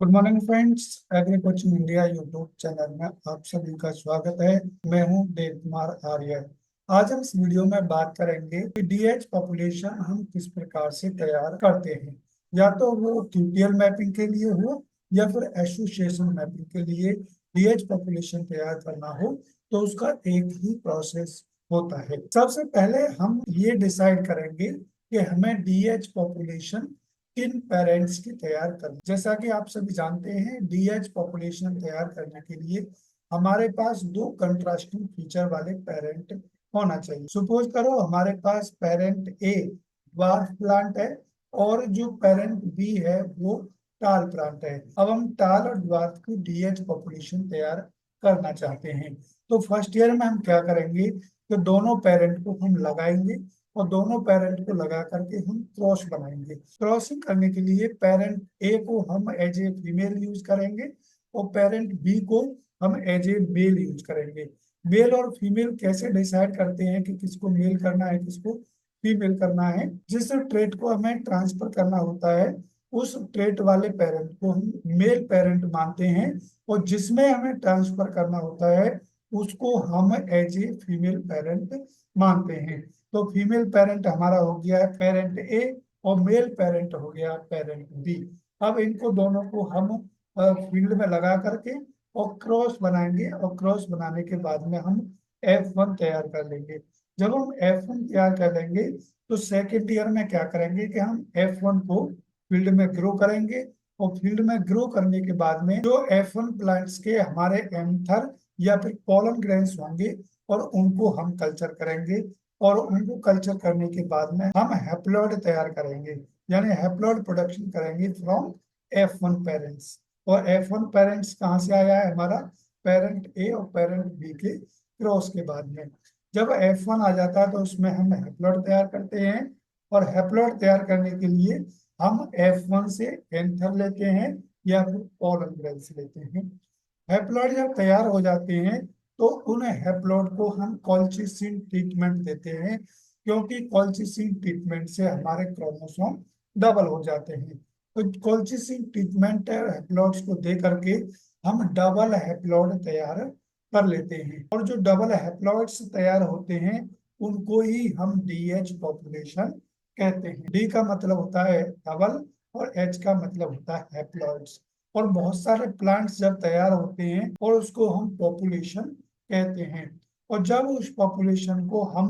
Good morning friends. Agree coaching India YouTube channel में आप सभी का स्वागत है। मैं हूं देव कुमार आर्य। आज हम इस वीडियो में बात करेंगे कि डीएच पॉपुलेशन हम किस प्रकार से तैयार करते हैं, या तो वो क्यूटीएल मैपिंग के लिए हो या फिर एसोसिएशन मैपिंग के लिए डीएच पॉपुलेशन तैयार करना हो, तो उसका एक ही प्रोसेस होता है। सबसे पहले हम ये डिसाइड करेंगे कि हमें डीएच पॉपुलेशन किन पेरेंट्स की तैयार करना। जैसा कि आप सभी जानते हैं, डीएच पॉपुलेशन तैयार करने के लिए हमारे पास दो कंट्रास्टिंग फीचर वाले पेरेंट होना चाहिए। सपोज करो हमारे पास पेरेंट ए ड्वार्फ प्लांट है और जो पेरेंट बी है वो टाल प्लांट है। अब हम टाल और ड्वार्फ की डीएच पॉपुलेशन तैयार करना चाहते हैं, तो फर्स्ट ईयर में हम क्या करेंगे कि दोनों पेरेंट को हम लगाएंगे और दोनों पेरेंट को लगा करके हम क्रॉस बनाएंगे। क्रॉसिंग करने के लिए पेरेंट ए को हम एज ए फीमेल यूज करेंगे और पेरेंट बी को हम एज ए मेल यूज करेंगे। मेल और फीमेल कैसे डिसाइड करते हैं कि किसको मेल करना है किसको फीमेल करना है? जिस ट्रेट को हमें ट्रांसफर करना होता है उस ट्रेट वाले पेरेंट को हम मेल पेरेंट मानते हैं, और जिसमें हमें ट्रांसफर करना होता है उसको हम एज ए फीमेल पेरेंट मानते हैं। तो फीमेल पेरेंट हमारा हो गया है पेरेंट ए और मेल पेरेंट हो गया पेरेंट बी। अब इनको दोनों को हम फील्ड में लगा करके और क्रॉस बनाएंगे, और क्रॉस बनाने के बाद में हम F1 तैयार कर लेंगे। जब हम F1 तैयार कर लेंगे तो सेकेंड ईयर में क्या करेंगे कि हम F1 को फील्ड में ग्रो करेंगे, और फील्ड में ग्रो करने के बाद में जो F1 प्लांट्स के हमारे एंथर या फिर पॉलन ग्रेन्स होंगे और उनको हम कल्चर करेंगे, और उनको कल्चर करने के बाद में हम हैप्लॉइड तैयार करेंगे, यानी हैप्लॉइड प्रोडक्शन करेंगे फ्रॉम F1 पेरेंट्स। और F1 पेरेंट्स कहाँ से आया है? हमारा पेरेंट ए और पेरेंट बी के क्रॉस के बाद में जब F1 आ जाता है तो उसमें हम हैप्लॉइड तैयार करते हैं, और हैप्लॉइड तैयार करने के लिए हम F1 से एंथर लेते हैं या फिर पॉलन ग्रेन्स लेते हैं। हैप्लॉइड जब तैयार हो जाते हैं तो उन हैप्लॉइड को हम कॉल्चिसिन ट्रीटमेंट देते हैं, क्योंकि कॉल्चिसिन ट्रीटमेंट से हमारे क्रोमोसोम डबल हो जाते हैं। तो कॉल्चिसिन ट्रीटमेंट हैप्लॉइड्स को दे करके हम डबल हैप्लॉइड तैयार कर लेते हैं, और जो डबल हैप्लॉइड्स तैयार होते हैं उनको ही हम डीएच पॉपुलेशन कहते हैं। डी का मतलब होता है डबल और एच का मतलब होता है हैप्लॉइड्स। और बहुत सारे प्लांट्स जब तैयार होते हैं और उसको हम पॉपुलेशन कहते हैं, और जब उस पॉपुलेशन को हम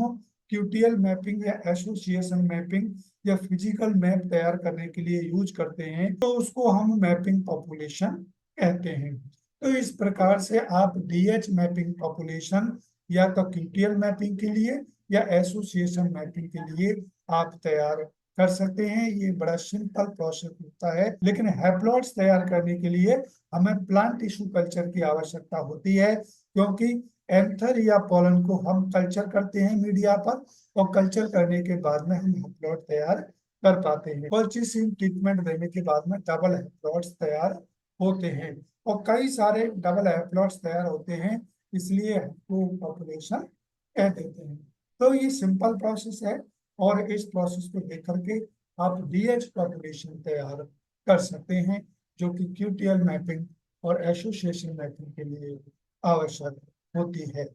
क्यूटीएल मैपिंग या एसोसिएशन मैपिंग या फिजिकल मैप तैयार करने के लिए यूज करते हैं तो उसको हम मैपिंग पॉपुलेशन कहते हैं। तो इस प्रकार से आप डीएच मैपिंग पॉपुलेशन या तो क्यूटीएल मैपिंग के लिए या एसोसिएशन मैपिंग के लिए आप तैयार कर सकते हैं। ये बड़ा सिंपल प्रोसेस होता है, लेकिन हैप्लॉइड्स तैयार करने के लिए हमें प्लांट टिश्यू कल्चर की आवश्यकता होती है, क्योंकि एंथर या पॉलन को हम कल्चर करते हैं मीडिया पर, और कल्चर करने के बाद में हम हैप्लॉइड तैयार कर पाते हैं। कॉल्चिसिन ट्रीटमेंट देने के बाद में डबल हैप्लॉइड्स तैयार होते हैं, और कई सारे डबल हैप्लॉइड्स तैयार होते हैं, इसलिए हमको पॉपुलेशन कह देते हैं। तो ये सिंपल प्रोसेस है, और इस प्रोसेस को देख करके आप डीएच पॉपुलेशन तैयार कर सकते हैं, जो कि क्यूटीएल मैपिंग और एसोसिएशन मैपिंग के लिए आवश्यक होती है।